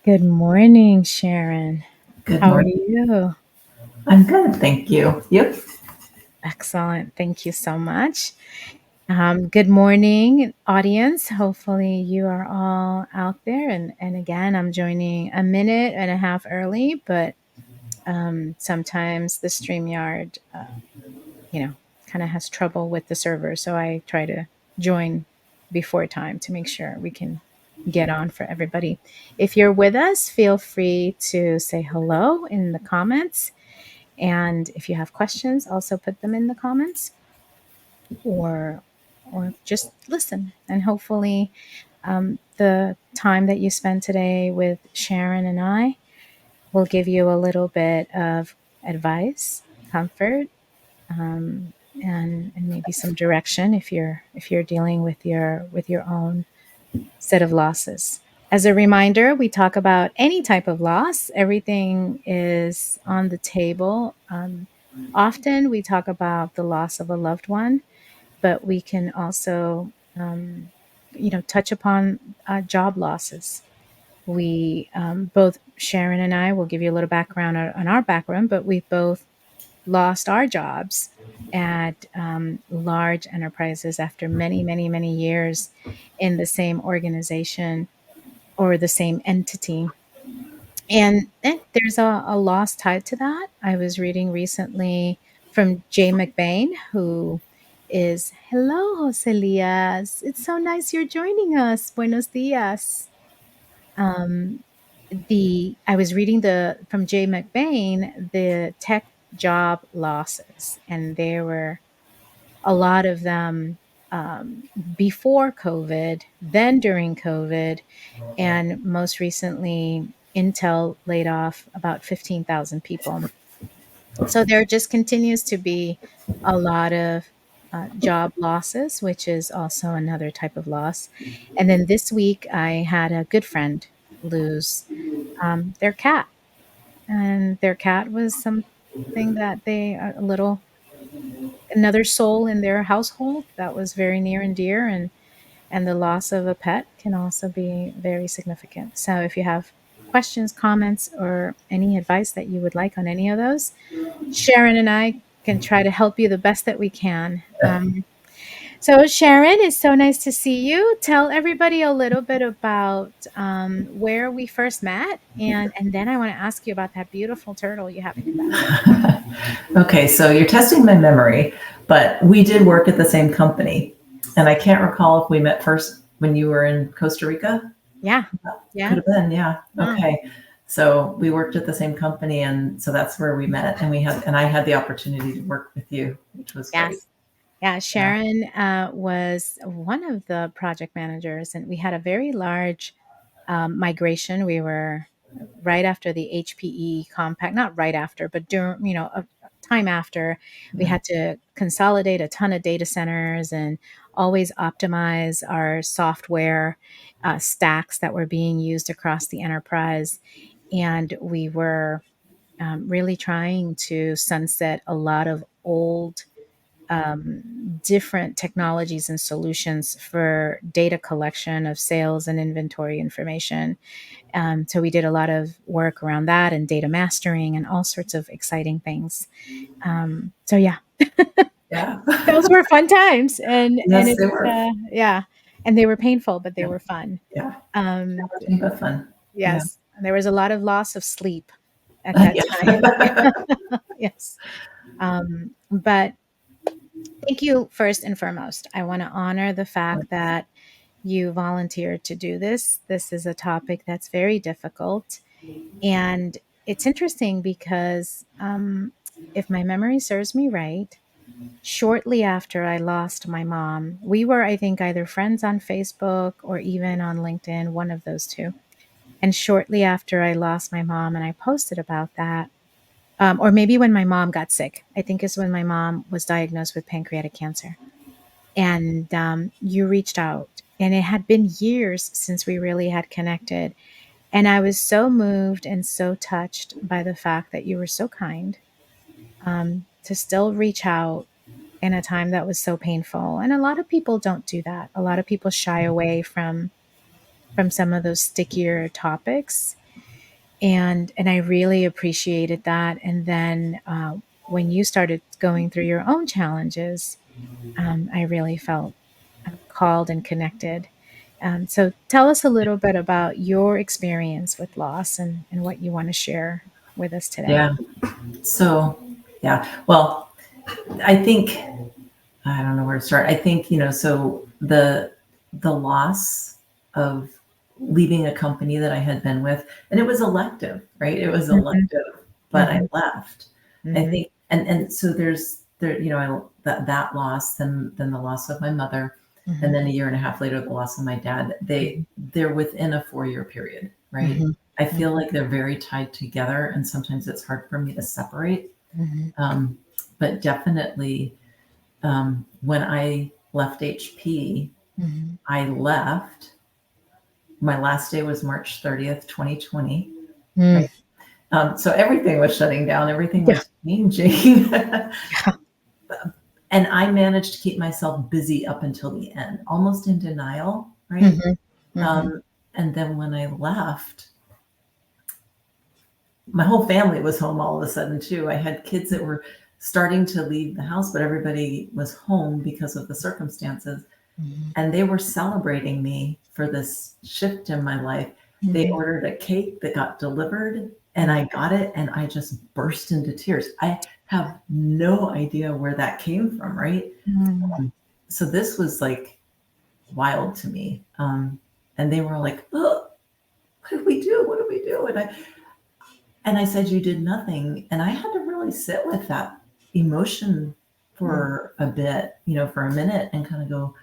Good morning, Sharon. Good How are morning. you? I'm good, thank you. You? Excellent. Thank you so much. Good morning, audience. Hopefully, you are all out there. And again, I'm joining a minute and a half early, but sometimes the StreamYard, kind of has trouble with the server. So I try to join before time to make sure we can get on for everybody. If you're with us, feel free to say hello in the comments. And if you have questions, also put them in the comments or just listen. And hopefully, the time that you spend today with Sharon and I will give you a little bit of advice, comfort, and maybe some direction if you're dealing with your own set of losses. As a reminder, we talk about any type of loss. Everything is on the table. Often we talk about the loss of a loved one, but we can also, touch upon job losses. We both Sharon and I will give you a little background on our background, but we've both lost our jobs at large enterprises after many, many, many years in the same organization or the same entity. And there's a loss tied to that. I was reading recently from Jay McBain, who is, hello, Joselias. It's so nice you're joining us. Buenos dias. Um, I was reading the from Jay McBain the tech job losses, and there were a lot of them before COVID, then during COVID, and most recently, Intel laid off about 15,000 people. So there just continues to be a lot of job losses, which is also another type of loss. And then this week, I had a good friend lose their cat, and their cat was something that they a little another soul in their household that was very near and dear, and the loss of a pet can also be very significant. So if you have questions, comments, or any advice that you would like on any of those, Sharon and I can try to help you the best that we can. So, Sharon, it's so nice to see you. Tell everybody a little bit about where we first met, and then I want to ask you about that beautiful turtle you have in your background. Okay, so you're testing my memory, but we did work at the same company. And I can't recall if we met first when you were in Costa Rica. Yeah, Could yeah. have been, yeah. Oh, Okay. So we worked at the same company, and so that's where we met. And I had the opportunity to work with you, which was great. yes. Yeah, Yeah. Sharon was one of the project managers, and we had a very large migration. We were right after the HPE compact, not right after, but during, a time after, we Yeah. had to consolidate a ton of data centers and always optimize our software stacks that were being used across the enterprise. And we were really trying to sunset a lot of old different technologies and solutions for data collection of sales and inventory information. So we did a lot of work around that and data mastering and all sorts of exciting things. So yeah, Yeah. those were fun times, and Yes, they it's were. yeah, and they were painful, but they Yeah. were fun. Yeah. Um, Challenging but fun. Yeah. yes, and there was a lot of loss of sleep at that time. Yeah. Yes, but thank you first and foremost. I want to honor the fact that you volunteered to do this. This is a topic that's very difficult. And it's interesting because if my memory serves me right, shortly after I lost my mom, we were, I think, either friends on Facebook or even on LinkedIn, one of those two. And shortly after I lost my mom, and I posted about that, or maybe when my mom got sick, I think is when my mom was diagnosed with pancreatic cancer. And you reached out, and it had been years since we really had connected. And I was so moved and so touched by the fact that you were so kind to still reach out in a time that was so painful. And a lot of people don't do that. A lot of people shy away from some of those stickier topics. And I really appreciated that. And then when you started going through your own challenges, I really felt called and connected. So tell us a little bit about your experience with loss and what you want to share with us today. Yeah. So, yeah. Well, I think I don't know where to start. I think, so the loss of leaving a company that I had been with, and it was elective, right? It was Hmm. elective, but I Hmm. left. I Hmm. think, and so that loss, then the loss of my mother, and Hmm. then a year and a half later, the loss of my dad. They're within a 4-year period, right? Hmm. I feel like they're very tied together, and sometimes it's hard for me to separate. Hmm. Um, but definitely, when I left HP, Hmm. I left. My last day was March 30th, 2020. Mm. Right. So everything was shutting down, everything Yeah. was changing. Yeah. And I managed to keep myself busy up until the end, almost in denial, right? Hmm. Hmm. Um, and then when I left, my whole family was home all of a sudden too. I had kids that were starting to leave the house, but everybody was home because of the circumstances. Hmm. And they were celebrating me for this shift in my life. They Hmm. ordered a cake that got delivered, and I got it, and I just burst into tears. I have no idea where that came from, right? Hmm. So this was like wild to me. And they were like, "Oh, what did we do? What did we do?" And I said, "You did nothing." And I had to really sit with that emotion for a bit, for a minute, and kind of go,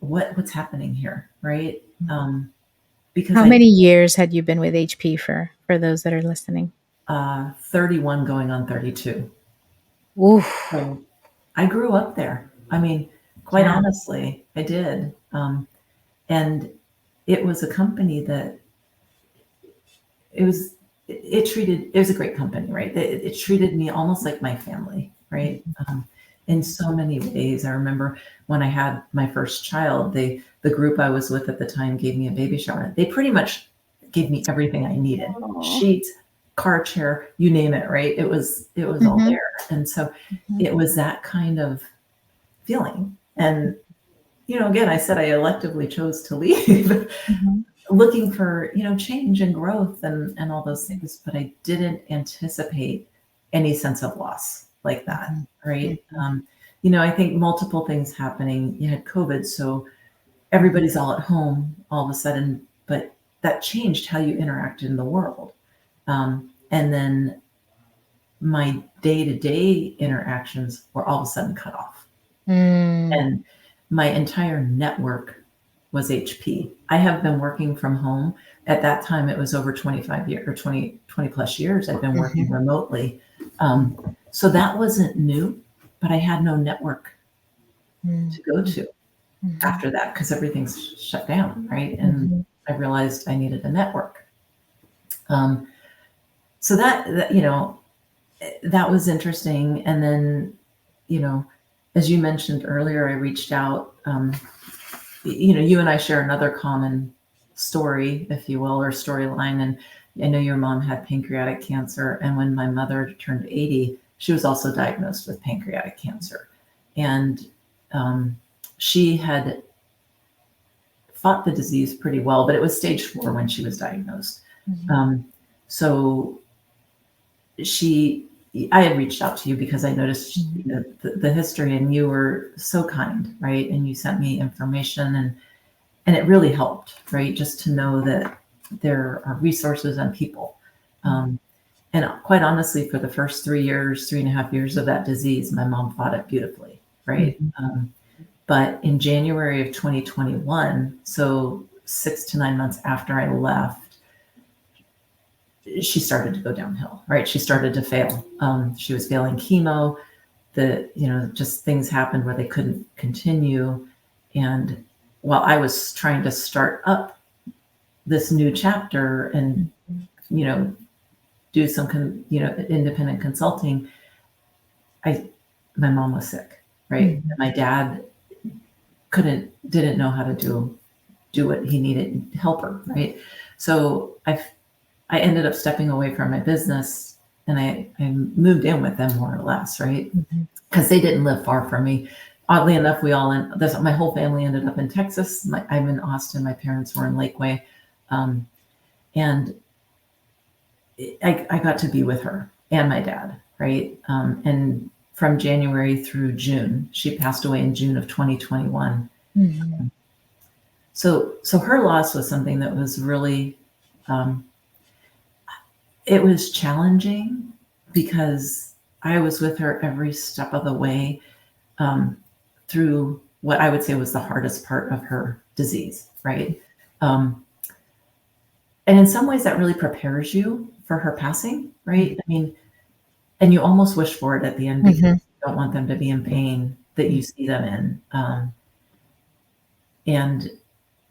what's happening here, right? Because How I many years had you been with HP for those that are listening? 31 going on 32. Oof. So I grew up there. I mean, quite Yeah. honestly, I did. And it was a company that it was it was a great company, right? It treated me almost like my family, right? In so many ways. I remember when I had my first child, the group I was with at the time gave me a baby shower. They pretty much gave me everything I needed: Oh. sheets, car chair, you name it, right? It was all Hmm. there. And so Hmm. it was that kind of feeling. And again, I said I electively chose to leave, Hmm. looking for change and growth and all those things, but I didn't anticipate any sense of loss like that, right? I think multiple things happening. You had COVID, so everybody's all at home all of a sudden, but that changed how you interacted in the world. And then my day-to-day interactions were all of a sudden cut off, Mm. and my entire network was HP. I have been working from home. At that time, it was over 25 years or 20 plus years. I've been working Mhm. remotely. So that wasn't new, but I had no network Mm. to go to Mhm. after that because everything's shut down, right? And Mhm. I realized I needed a network. Um, so that was interesting. And then, you know, as you mentioned earlier, I reached out. You and I share another common story, if you will, or storyline. And I know your mom had pancreatic cancer. And when my mother turned 80, she was also diagnosed with pancreatic cancer. And um, she had fought the disease pretty well, but it was stage 4 when she was diagnosed. Mhm. Um, so she, I had reached out to you because I noticed Mhm. the history, and you were so kind, right? And you sent me information, and it really helped, right? Just to know that there are resources and people. Mhm. Um, and quite honestly, for the first 3 years, 3.5 years of that disease, my mom fought it beautifully, right? Mhm. But in January of 2021, so 6 to 9 months after I left, she started to go downhill, right? She started to fail. She was failing chemo. Just things happened where they couldn't continue. And while I was trying to start up this new chapter and Mhm. you know do some independent consulting, I my mom was sick, right? Mhm. My dad didn't know how to do what he needed, help her, right? So I ended up stepping away from my business, and I moved in with them more or less, right? Mhm. Because they didn't live far from me. Oddly enough, my whole family ended up in Texas. I'm in Austin. My parents were in Lakeway, um, and I got to be with her and my dad, right? And from January through June, she passed away in June of 2021. Mhm. So her loss was something that was really, um, it was challenging because I was with her every step of the way, um, through what I would say was the hardest part of her disease, right? Um, and in some ways, that really prepares you for her passing, right? I mean, and you almost wish for it at the end because Mhm. you don't want them to be in pain that you see them in. And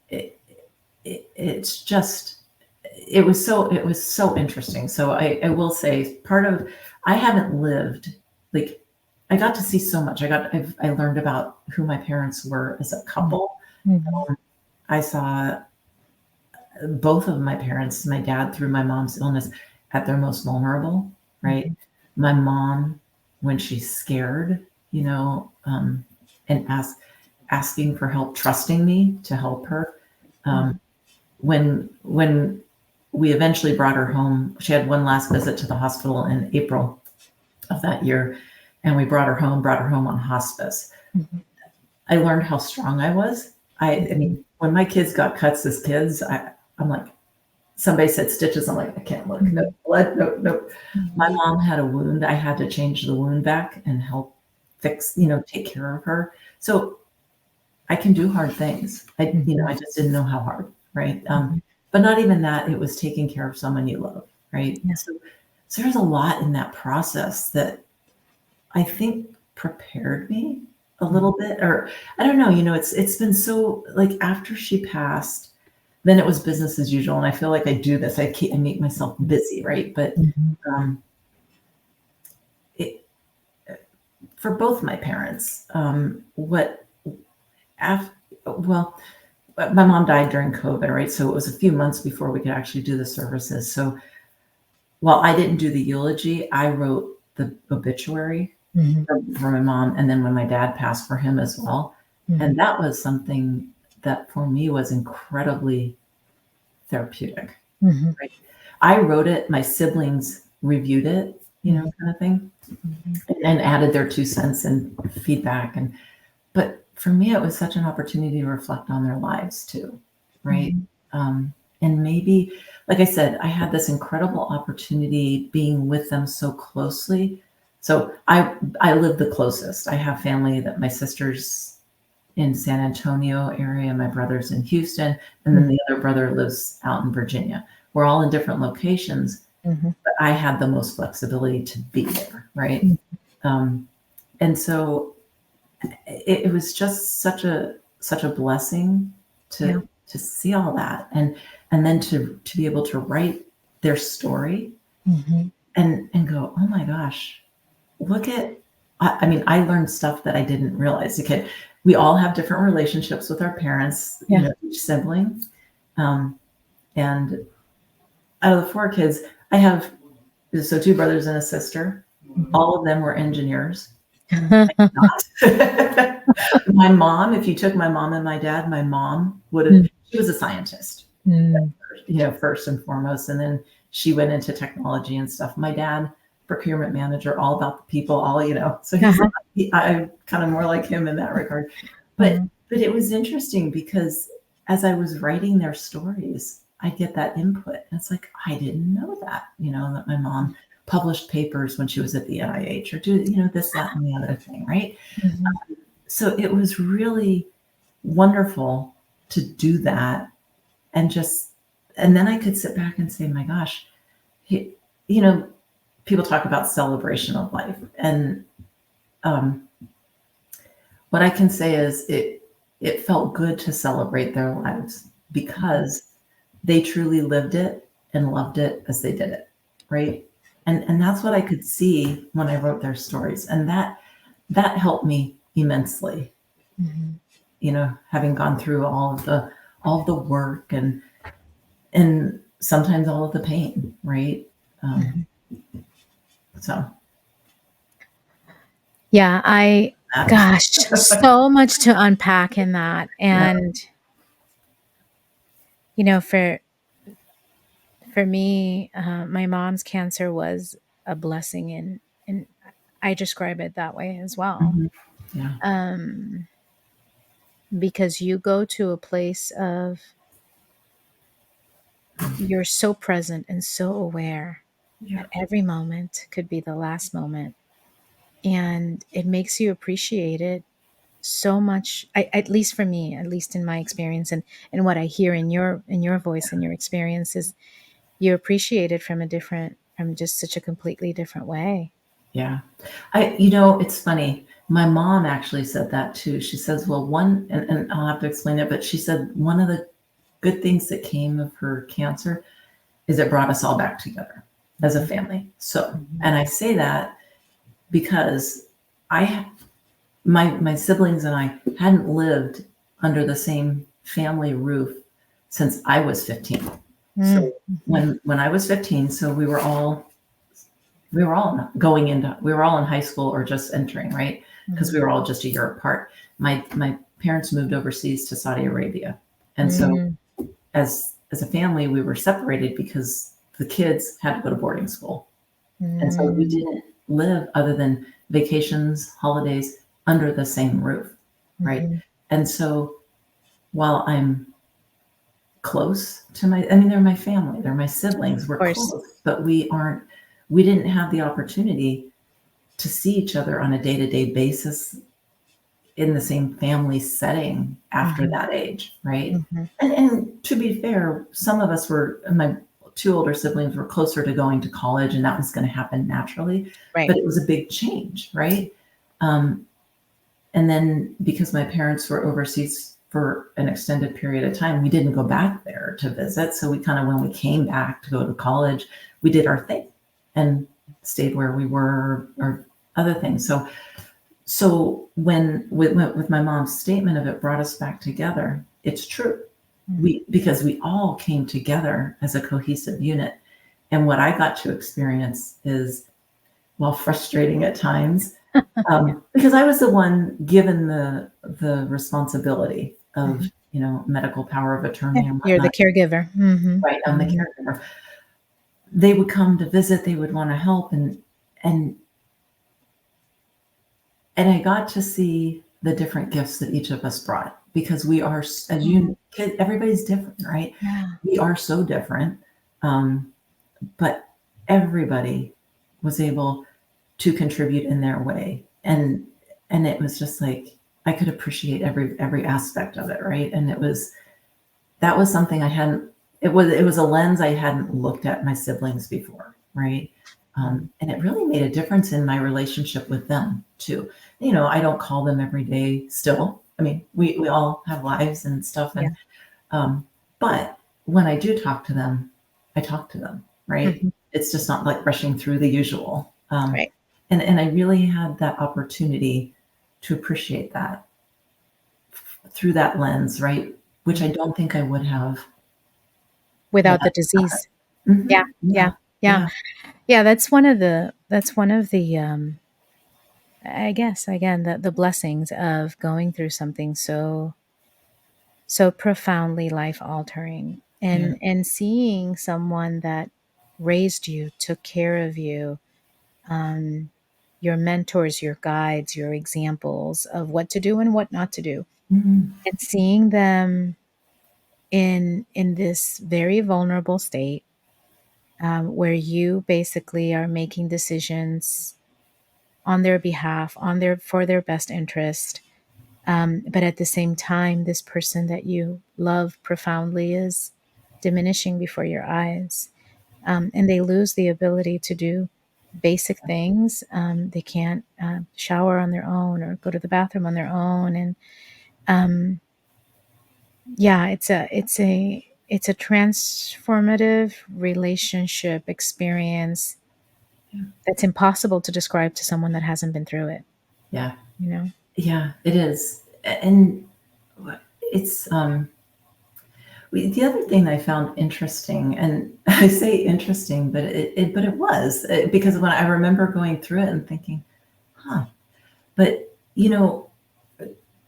it, it's just, it was so interesting. So I will say part of, I haven't lived, like, I got to see so much. I learned about who my parents were as a Mhm. couple. Mhm. I saw both of my parents, my dad through my mom's illness, at their most vulnerable, right? Mhm. My mom, when she's scared, and asking for help, trusting me to help her. Mhm. When we eventually brought her home, she had one last visit to the hospital in April of that year, and we brought her home on hospice. Mhm. I learned how strong I was. I Mhm. mean, when my kids got cuts as kids, I'm like, somebody said stitches. I'm like, I can't look. No Mhm. blood. No, no. My Mhm. mom had a wound. I had to change the wound back and help fix, take care of her. So I can do hard things. I Mhm. just didn't know how hard, right? Mhm. But not even that. It was taking care of someone you love, right? Yeah. So there's a lot in that process that I think prepared me a Mhm. little bit, or I don't know. It's been so, like, after she passed, then it was business as usual, and I feel like I do this. I make myself busy, right? But Mhm. um, it, for both my parents, what af, well, my mom died during COVID, right? So it was a few months before we could actually do the services. So while I didn't do the eulogy, I wrote the obituary Mhm. for my mom, and then when my dad passed, for him as well. Mhm. And that was something that for me was incredibly therapeutic. Mhm. Right? I wrote it, my siblings reviewed it, Mhm. kind of thing, Mhm. and added their 2 cents and feedback. But for me, it was such an opportunity to reflect on their lives too, right? Mhm. And maybe, like I said, I had this incredible opportunity being with them so closely. So I live the closest. I have family that my sisters in San Antonio area, my brother's in Houston, and then Mhm. the other brother lives out in Virginia. We're all in different locations, Mhm. but I had the most flexibility to be there, right? Mhm. Um, and so it was just such a blessing Yeah. to see all that, and then to be able to write their story Mhm. and go, oh my gosh, look at, I mean, I learned stuff that I didn't realize. Okay, we all have different relationships with our parents, Yeah. each sibling. Um, and out of the 4 kids, I have, so 2 brothers and a sister. Mhm. All of them were engineers. Not. My mom, if you took my mom and my dad, my mom would have, Mm. she was a scientist, Mm. first and foremost. And then she went into technology and stuff. My dad, procurement manager, all about the people, so Uh-huh. I'm kind of more like him in that regard. But, Mhm. but it was interesting because as I was writing their stories, I get that input. And it's like, I didn't know that, that my mom published papers when she was at the NIH or do, this, that, and the other thing, right? Mhm. So it was really wonderful to do that, and just, and then I could sit back and say, my gosh, he, you know, people talk about celebration of life, and um, what I can say is it felt good to celebrate their lives because they truly lived it and loved it as they did it, right? And that's what I could see when I wrote their stories, and that helped me immensely, Mhm. having gone through all of the work, and sometimes all of the pain, right? Um, Mhm. so Yeah, matters. gosh, so much to unpack in that. Yeah. And, you know, for me, my mom's cancer was a blessing, and I describe it that way as well. Mhm. Yeah. Um, because you go to a place of you're so present and so aware Yeah. that every moment could be the last moment, and it makes you appreciate it so much. At least for me, at least in my experience, and what I hear in your voice and your experiences, you appreciate it from a different, from just such a completely different way. Yeah. It's funny. My mom actually said that too. She says, well, and I'll have to explain it, but she said one of the good things that came of her cancer is it brought us all back together as a Mhm, family. So, mhm, and I say that because I, my siblings and I hadn't lived under the same family roof since I was 15. mm, So mhm, when I was 15, so we were all in high school or just entering, right? Because we mhm, were all just a year apart. My parents moved overseas to Saudi Arabia, and so mm, as a family, we were separated because the kids had to go to boarding school, and so we mm, didn't live other than vacations, holidays under the same roof, right? mhm. And so while I'm close to I mean, they're my family, they're my siblings, Of we're course. close, but we didn't have the opportunity to see each other on a day-to-day basis in the same family setting after Mhm, that age, right? mhm. And to be fair, some of us were, my two older siblings were closer to going to college, and that was going to happen naturally, Right. but it was a big change, right? Um, and then because my parents were overseas for an extended period of time, we didn't go back there to visit. So we kind of, when we came back to go to college, we did our thing and stayed where we were or other things. So when with my mom's statement of it brought us back together, it's true. Mm. Because we all came together as a cohesive unit. And what I got to experience is, while frustrating at times, Yeah. because I was the one given the responsibility of, Mhm. medical power of Yeah, attorney and you're the whatnot. caregiver. Mhm, Right, I'm the mhm. caregiver. They would come to visit. They would want to help, and and I got to see the different gifts that each of us brought, because we are, as Mhm. everybody's different, right? Yeah. We are so different, um, but everybody was able to contribute in their way, and it was just like I could appreciate every aspect of it, right? And that was something I hadn't. It was a lens I hadn't looked at my siblings before, right? Mm. And it really made a difference in my relationship with them too. I don't call them every day still. I mean, we all have lives and stuff, Yeah. um, but when I do talk to them, I talk to them, right? Mhm. It's just not like rushing through the usual. Right. And I really had that opportunity to appreciate that through that lens, right? Which I Mhm. don't think I would have Without the without that. disease. Yeah, yeah, Yeah, yeah. yeah, Yeah, that's one of the, I guess, again, the blessings of going through something so profoundly life altering, yeah. and seeing someone that raised you, took care of you, um, your mentors, your guides, your examples of what to do and what not to do, Mhm. and seeing them in this very vulnerable state, where you basically are making decisions on their behalf, on their for their best interest. But at the same time, this person that you love profoundly is diminishing before your eyes, and they lose the ability to do basic things. They can't shower on their own or go to the bathroom on their own, and um, yeah, it's a transformative relationship experience Yeah, that's impossible to describe to someone that hasn't been through it. yeah, You know. yeah, it is. And it's The other thing I found interesting, and I say interesting, but it was because when I remember going through it and thinking, huh, but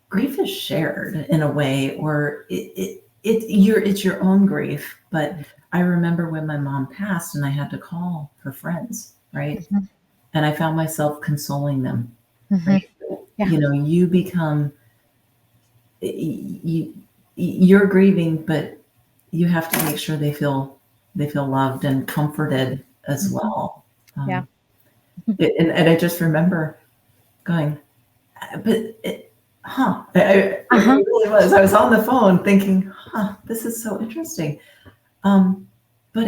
grief is shared in a way, or it's your own grief. But I remember when my mom passed and I had to call her friends, right? Mhm. And I found myself consoling them, Mhm. right? Yeah. You become you you're grieving, but you have to make sure they feel loved and comforted as Mhm. well. Yeah. Um, and I just remember going, but it Uh-huh. really was. I was on the phone thinking, this is so interesting. Um, but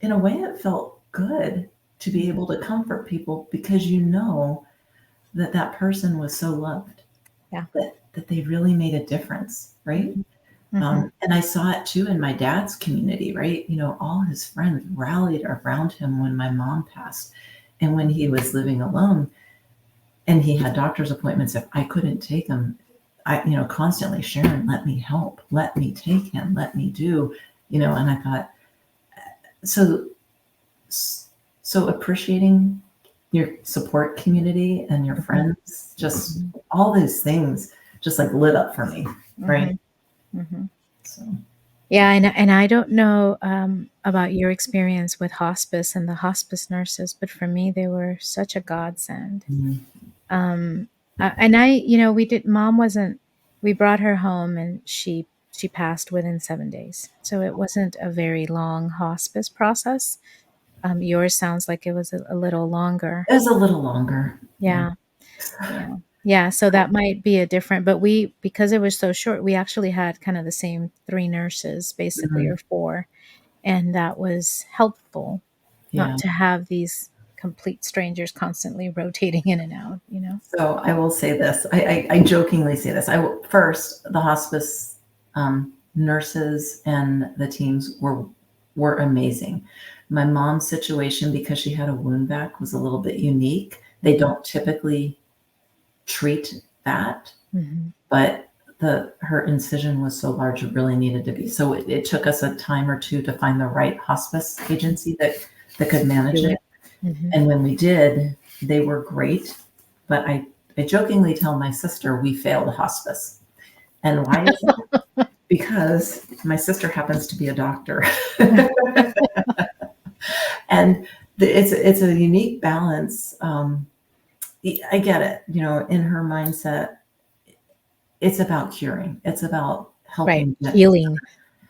in a way, it felt good to be Mhm. able to comfort people because you know that that person was so loved, Yeah. that they really made a difference, right? Mhm. Mhm. And I saw it too in my dad's community, right? All his friends rallied around him when my mom passed. And when he was living alone and he had doctor's appointments, if I couldn't take him, constantly, Sharon, let me help, let me take him, let me do, and I thought, so, so appreciating your support community and your Mhm. friends, just Mhm. all those things just like lit up for me, right? Mhm. Mhm. So, Yeah, and I don't know about your experience with hospice and the hospice nurses, but for me, they were such a godsend. mm, Um, and I, we did. Mom wasn't. We brought her home, and she passed within 7 days. So it wasn't a very long hospice process. Yours sounds like it was a little longer. it was a little longer. Yeah. Yeah, yeah, yeah. So that might be a different. But because it was so short, we actually had kind of the same three nurses, basically, Mhm. or four, and that was helpful not Yeah. to have these complete strangers constantly rotating in and out. So I will say this. I jokingly say this. First, the hospice nurses and the teams were amazing. My mom's situation, because she had a wound vac, was a little bit unique. They Mhm. don't typically treat that, Mhm. but her incision was so large it really needed to be. So it took us a time or two to find the right hospice agency that could manage Do it. it. Mhm. And when we did, they were great. But I jokingly tell my sister we failed hospice. And why is that? Because my sister happens to be a doctor. And it's a unique balance. I get it. In her mindset, it's about curing. It's about Right. helping get Healing.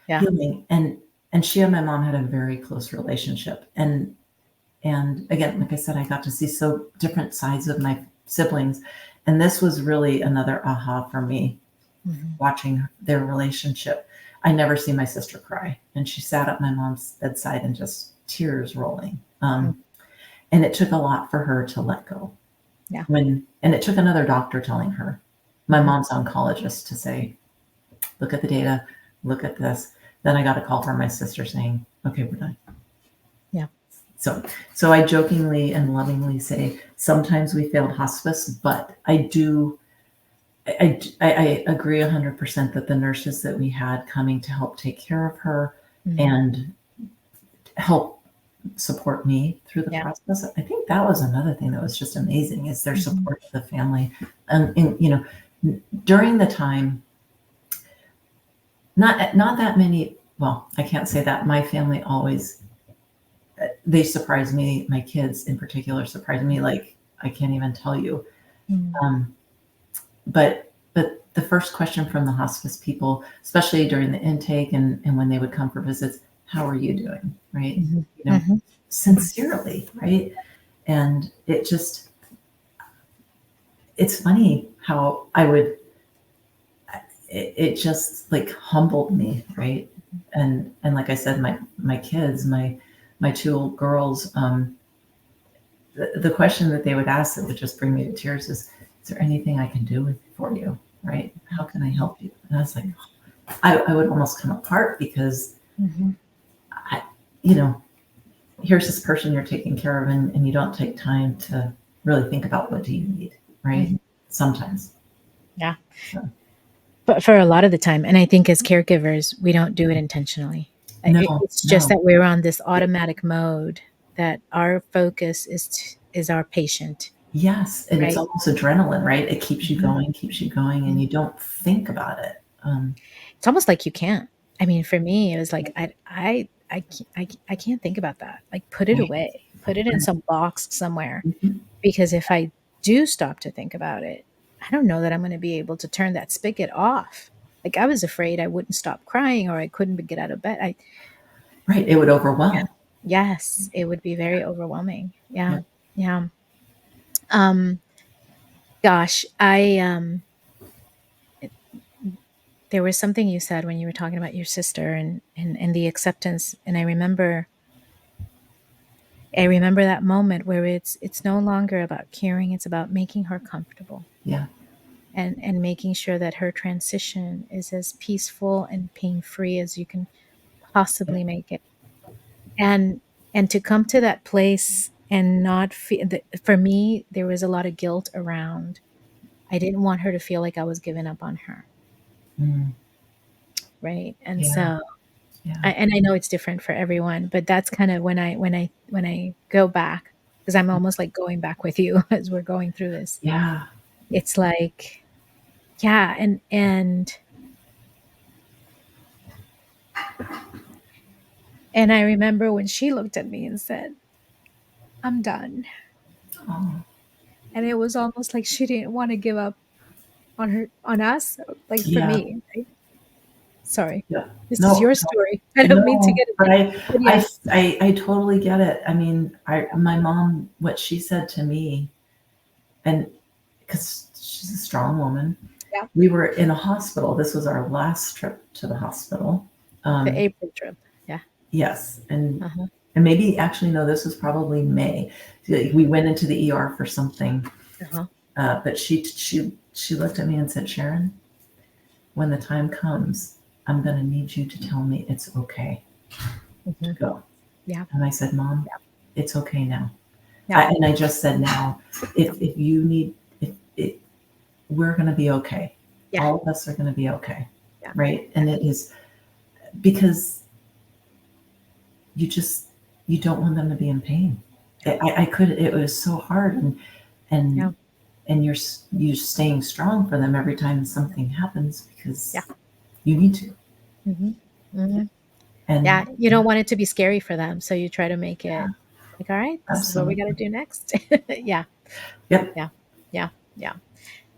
Yeah. healing. And she and my mom had a very close relationship. And again, like I said, I got to see so different sides of my siblings. And this was really another aha for me, Mhm. watching their relationship. I never see my sister cry. And she sat at my mom's bedside and just tears rolling. Mm. And it took a lot for her to let go. Yeah. And it took another doctor telling her, my Mhm. mom's oncologist, to say, look at the data, look at this. Then I got a call from my sister saying, okay, we're done. Yeah. So I jokingly and lovingly say sometimes we failed hospice, but I agree 100% that the nurses that we had coming to help take care of her Mhm. and help support me through the Yeah. process. I think that was another thing that was just amazing, is their Mhm. support of the family. And during the time, not that many. Well, I can't say that. My family always, they surprised me. My kids in particular surprised me like I can't even tell you. Mm. Um, but the first question from the hospice people, especially during the intake and when they would come for visits, how are you doing? Right? Mhm. You know, Mhm. Mhm. sincerely, right? And it's funny how it just like humbled me, right? And like I said, my kids, my two girls, the question that they would ask that would just bring me to tears is there anything I can do for you? Right? How can I help you? And I was like, I would almost come apart because Mhm. I, you know, here's this person you're taking care of, and you don't take time to really think about what do you need, right? Mhm. Sometimes. Yeah. So. but for a lot of the time, and I think as caregivers, we don't do it intentionally. No, It's just no. that we're on this automatic mode that our focus is our patient, Yes, and it's right? almost adrenaline, right? It Mhm, keeps you going, and mhm. you don't think about it. It's almost like you can't. I mean, for me, it was like I can't think about that. Like, put it Right, away, put it in right. some box somewhere, Mhm. because if I do stop to think about it, I don't know that I'm going to be able to turn that spigot off. Like, I was afraid I wouldn't stop crying or I couldn't get out of bed. I Right, it would Yeah. overwhelm. Yes, it would be very overwhelming. Yeah. Yep. Yeah. Um, gosh, it, there was something you said when you were talking about your sister and the acceptance. And I remember that moment where it's no longer about caring, it's about making her comfortable Yeah, and making sure that her transition is as peaceful and pain-free as you can yeah. possibly make it. And and to come to that place and not feel that, for me, there was a lot of guilt around. I didn't want her to feel like I was giving up on her, Mm, right? And yeah, so yeah, and I know it's different for everyone, but that's kind of when I go back, because I'm almost like going back with you as we're going through this. yeah. It's like, yeah, and I remember when she looked at me and said, "I'm done." Oh, And it was almost like she didn't want to give up on us, like for yeah, me. Sorry. yeah. This is No, your no, story. I don't mean to no, get but it. But yeah. I totally get it. I mean, my mom, what she said to me, and because she's a strong woman, Yeah. we were in a hospital. This was our last trip to the hospital. The Um, April trip. Yeah. yes, Uh-huh. and maybe actually no, this was probably May. We went into the ER for something, Uh-huh. but she looked at me and said, "Sharon, when the time comes, I'm going to need you to tell me it's okay to Mhm. go." Yeah. And I said, "Mom, Yeah. it's okay now." Yeah. And I just said, "Now, Yeah. if you need, if it, we're going to be okay. Yeah. All of us are going to be okay, Yeah. right?" Yeah. And it is because you just you don't want them to be in pain. Yeah. I could. It was so hard, Yeah. and you're staying strong for them every time something happens Yeah. because you need to. Mhm. Mhm. And Yeah. You yeah, don't want it to be scary for them, so you try to make yeah, it like, all right, this is what we got to absolutely. do next. Yeah. Yep. Yeah. Yeah. Yeah.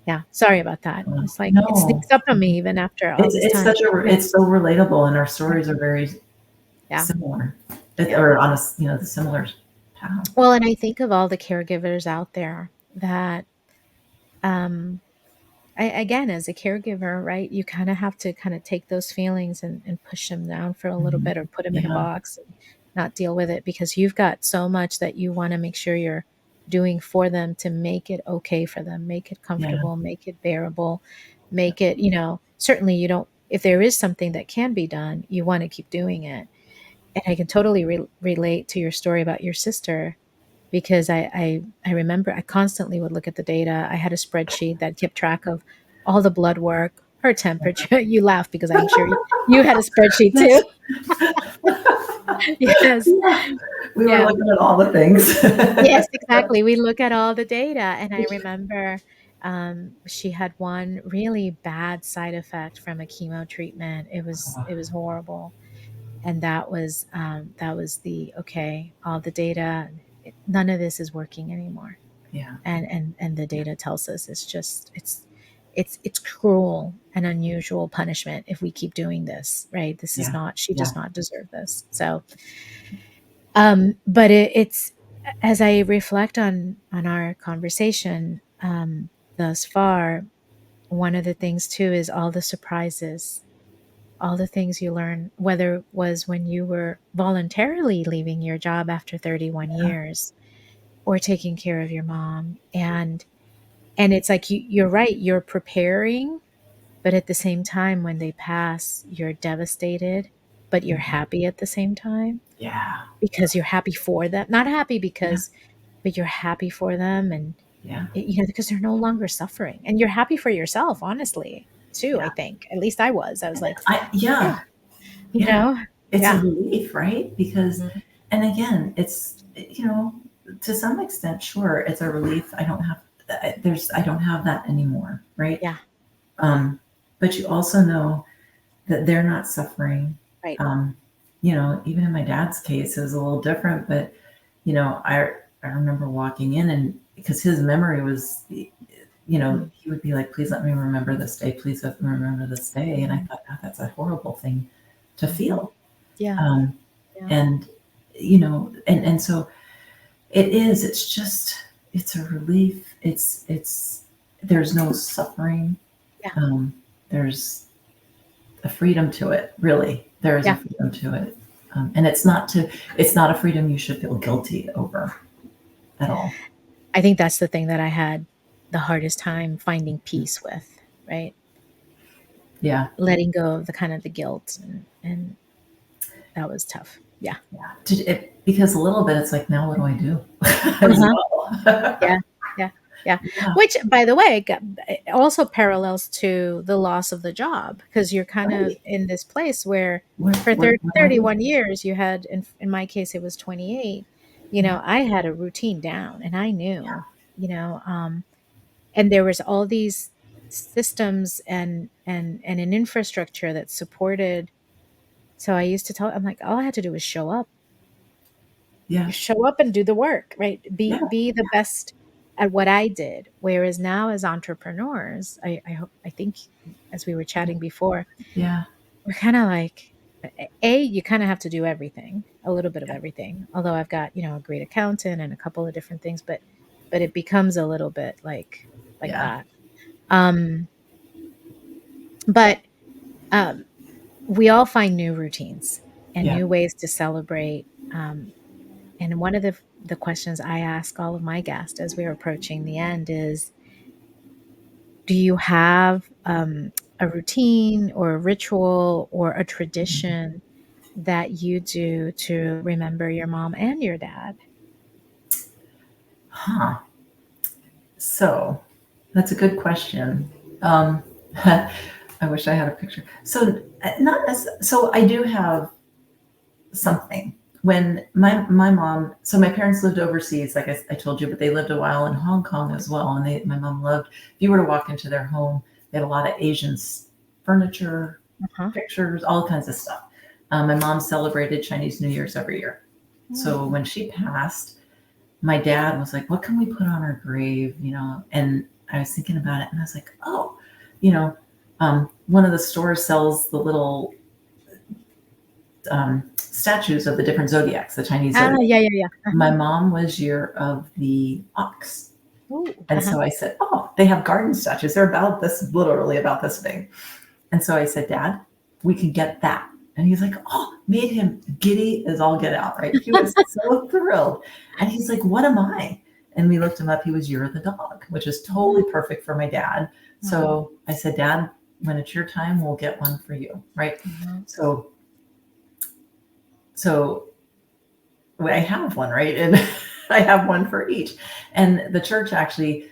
Yeah. Sorry about that. It's like it No, sneaks up on me even after all this it's time. such a Yeah. it's so relatable, and our Yeah. stories are very Yeah. similar, Yeah. or on a the similar path. Well, and I think of all the caregivers out there that, um, again, as a caregiver, right, you kind of have to kind of take those feelings and push them down for a little Mhm. bit or put them in a Yeah, box and not deal with it, because you've got so much that you want to make sure you're doing for them to make it okay for them, make it yeah, comfortable, make it bearable, make it, certainly you don't, if there is something that can be done, you want to keep doing it. And I can totally relate to your story about your sister, because I remember I constantly would look at the data. I had a spreadsheet that kept track of all the blood work, her temperature. You laugh because I'm sure you had a spreadsheet too. yes, Yes. yeah. We were Yeah. looking at all the things. Yes, exactly. We look at all the data, and I remember she had one really bad side effect from a chemo treatment. It was horrible, and that was the okay. All the data, none of this is working anymore. Yeah, And the yeah, data tells us it's cruel and unusual punishment if we keep doing this, right? This is yeah, not, she yeah, does not deserve this. So but it's, as I reflect on our conversation thus far, one of the things too is all the surprises, all the things you learn, whether it was when you were voluntarily leaving your job after 31 yeah. years or taking care of your mom. And it's like you're right, you're preparing, but at the same time, when they pass, you're devastated, but you're Mhm. happy at the same time, Yeah, because you're happy for them. Not happy yeah, because, but you're happy for them, and yeah. because they're no longer suffering, and you're happy for yourself, honestly. too, I Yeah. think. At least I was. I was like, "Phew," Yeah, you yeah. know? It's a Yeah. relief, right? Because, Mhm. and again, it's, to some extent, sure, it's a relief. I don't have that anymore, right? Yeah, Um, but you also know that they're not suffering. right. Um, even in my dad's case, it was a little different, but I remember walking in, and because his memory was, Mm, he would be like, "Please let me remember this day. Please let me remember this day." And I mhm, thought, "God, that's a horrible thing to mhm. feel." Yeah, Um, yeah, and and so it is. It's just, it's a relief. It's there's no suffering. yeah, Um, there's a freedom to it. Really, there is a yeah. freedom to it, and it's not a freedom you should feel guilty over at all. I think that's the thing that I had the hardest time finding peace with, right? Yeah, Letting go of the kind of the guilt, and that was tough. Yeah. yeah. Because a little bit, it's like, now what do I do as Uh-huh. well? Yeah, yeah, yeah. Yeah, Which, by the way, it also parallels to the loss of the job because you're kind of right. in this place where for What do I do? 31 years you had, in my case, it was 28. Yeah, I had a routine down and I yeah, knew, and there was all these systems and an infrastructure that supported. So I used to tell, I'm like, all I had to do was show up. yeah, Show up and do the work, right? yeah, Be the best at what I did. Whereas now as entrepreneurs, I hope, I think, as we were chatting before, yeah, we're kind of like, you kind of have to do everything, a little bit of everything. Although I've got, a great accountant and a couple of different things, but it becomes a little bit like yeah, that. Um, but we all find new routines and yeah. new ways to celebrate. And one of the questions I ask all of my guests as we're approaching the end is, do you have a routine or a ritual or a tradition that you do to remember your mom and your dad? Huh. So that's a good question. Um, I wish I had a picture. So not as so I do have something. When my mom, so my parents lived overseas, like I told you, but they lived a while in Hong Kong as well. And my mom loved. If you were to walk into their home, they had a lot of Asian furniture, Uh-huh. pictures, all kinds of stuff. My mom celebrated Chinese New Year's every year. So Oh, when she passed, my dad was like, "What can we put on her grave?" And I was thinking about it, and I was like, "Oh, one of the stores sells the little statues of the different zodiacs, the Chinese ah, zodiac." yeah, yeah, yeah. My mom was year of the ox, Ooh, and uh-huh. so I said, "Oh, they have garden statues. They're about this, literally about this big." And so I said, "Dad, we can get that." And he's like, "Oh," made him giddy as all get out, right? He was so thrilled. And he's like, "What am I?" And we looked him up. He was You're the Dog, which is totally perfect for my dad. Uh-huh. So I said, "Dad, when it's your time, we'll get one for you." Right. Uh-huh. So, so I have one, right? And I have one for each. And the church actually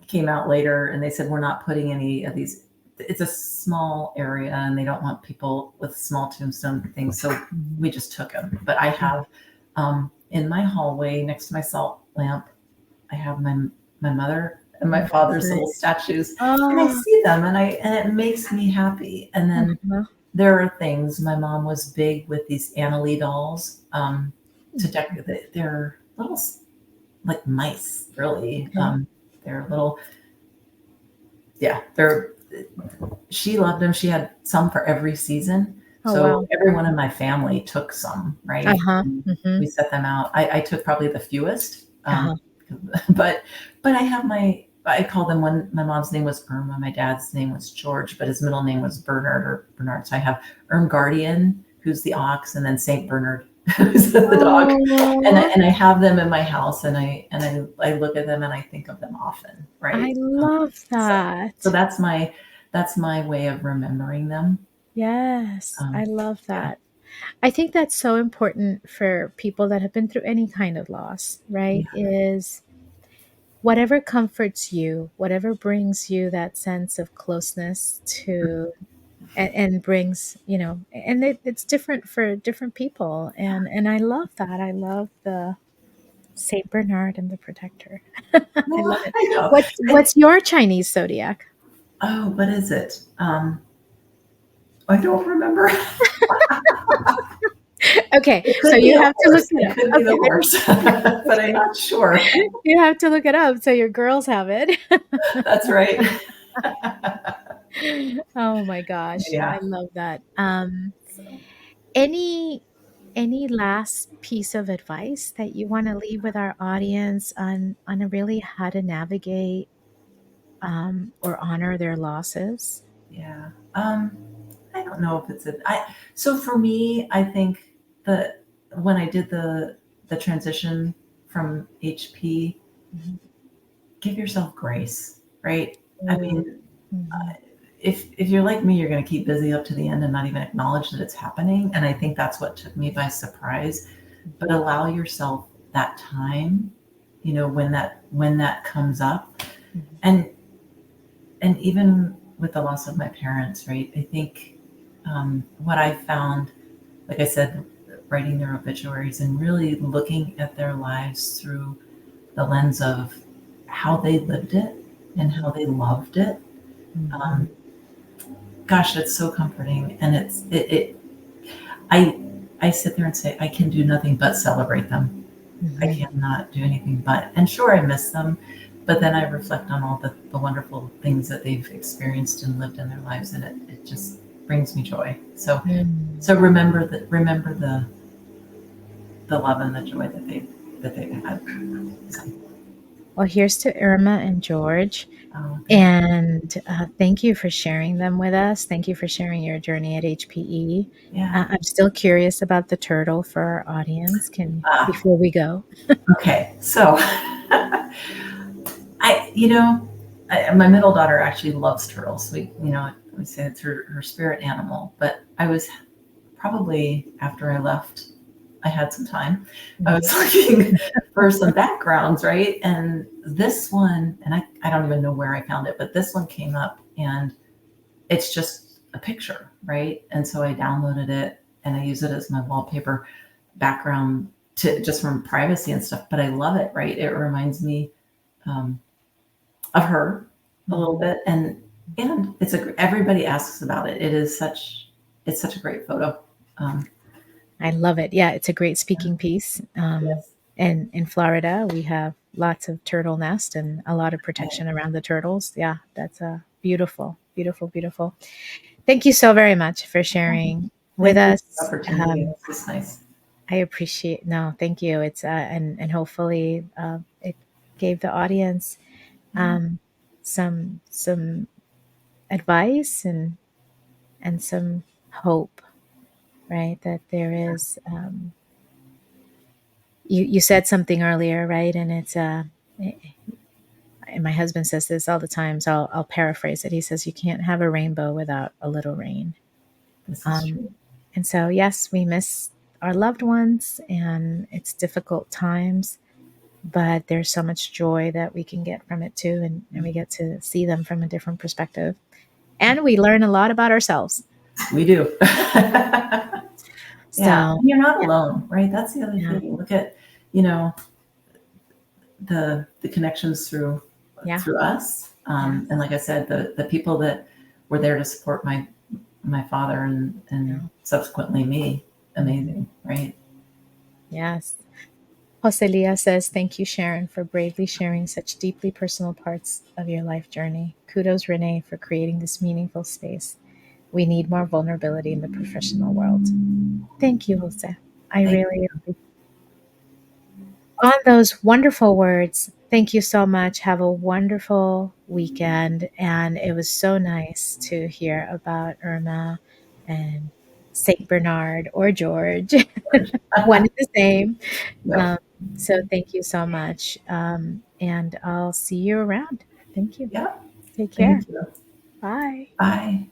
came out later and they said, "We're not putting any of these." It's a small area and they don't want people with small tombstone things. So we just took them. But I Mhm. have, in my hallway next to my salt lamp, I have my mother and my father's little Nice. statues. And I Oh, see them and it makes me happy. And then uh-huh. there are things. My mom was big with these Annalie dolls, to decorate. They're little like mice, really. Okay. They're little, yeah, they're she loved them. She had some for every season. Oh, So wow. everyone in my family took some, right? Uh-huh. And Hmm. we set them out. I took probably the fewest. Uh-huh. But I have I call them, when my mom's name was Irma, my dad's name was George, but his middle name was Bernard or Bernard. So I have Guardian, who's the ox, and then Saint Bernard, who's the dog. And Oh, I have them in my house, and I look at them and I think of them often, I right? love So that. that's my way of remembering them. Yes, I love Yeah, that. I think that's so important for people that have been through any kind of loss, right? yeah, Is whatever comforts you, whatever brings you that sense of closeness to, and brings, and it's different for different people. And I love that. I love the Saint Bernard and the Protector. I Well, love it. I know. What's your Chinese zodiac? Oh, what is it? I don't remember. Okay, It so could be you a have to look horse. it It up. could be the Okay, horse, but I'm okay. not sure. You have to look it up so your girls have it. That's right. Oh my gosh, I Yeah. love that. So, Any any last piece of advice that you want to leave with our audience on really how to navigate or honor their losses? yeah. I don't know if it's a. So for me, I think that when I did the transition from HP, Mhm. give yourself grace, right? I Oh, mean, mhm, if you're like me, you're going to keep busy up to the end and not even acknowledge that it's happening. And I think that's what took me by surprise. But allow yourself that time, when that comes up, mhm, and even with the loss of my parents, right? I think what I found, like I said, writing their obituaries and really looking at their lives through the lens of how they lived it and mhm, how they loved it. mhm, Um, gosh, it's so comforting, and I I sit there and say I can do nothing but celebrate them. I mhm. cannot do anything but. And sure, I miss them, but then I reflect on all the wonderful things that they've experienced and lived in their lives, and it just brings me joy. So Mm. so remember the love and the joy that they've had. So, Well, here's to Irma and George. thank you. And thank you for sharing them with us. Thank you for sharing your journey at HPE. Yeah. I'm still curious about the turtle for our audience. Ah, Before we go? okay. So my middle daughter actually loves turtles. We say it's her spirit animal. But I was probably after I left, I had some time. I Mhm. was looking for some backgrounds, right? And this one, and I don't even know where I found it, but this one came up and it's just a picture, right? And so I downloaded it and I use it as my wallpaper background to just from privacy and stuff. But I love it, right? It reminds me um, of her a little Mhm. bit, and everybody asks about it. It's such a great photo. Um, I love it. Yeah, it's a great speaking piece. yes. And in Florida, we have lots of turtle nest and a lot of protection around the turtles. Yeah, that's beautiful, beautiful, beautiful. Thank you so very much for sharing with Thank you for the us. opportunity. This is nice. I appreciate. No, thank you. It's and hopefully it gave the audience Yeah. um, some advice and some hope. Right, that there is. You said something earlier, right, and it's and my husband says this all the time, so I'll paraphrase it. He says you can't have a rainbow without a little rain. This is Um, true. and so yes, we miss our loved ones, and it's difficult times, but there's so much joy that we can get from it too, and we get to see them from a different perspective, and we learn a lot about ourselves. We do. Yeah, So and you're not yeah, alone, right? That's the other yeah, thing. Look at, you know, the connections yeah, through us, yeah, and like I said, the people that were there to support my father and yeah. subsequently me. Mhm. Amazing, right? Yes. Joselia says, "Thank you, Sharon, for bravely sharing such deeply personal parts of your life journey. Kudos, Renee, for creating this meaningful space. We need more vulnerability in the professional world." Thank you, Jose. I Thank really appreciate. On those wonderful words, thank you so much. Have a wonderful weekend. And it was so nice to hear about Irma and St. Bernard or George, you. one and the same. Yep. Um, so thank you so much. And I'll see you around. Thank you. Yep. Take care. Thank you. Bye. Bye.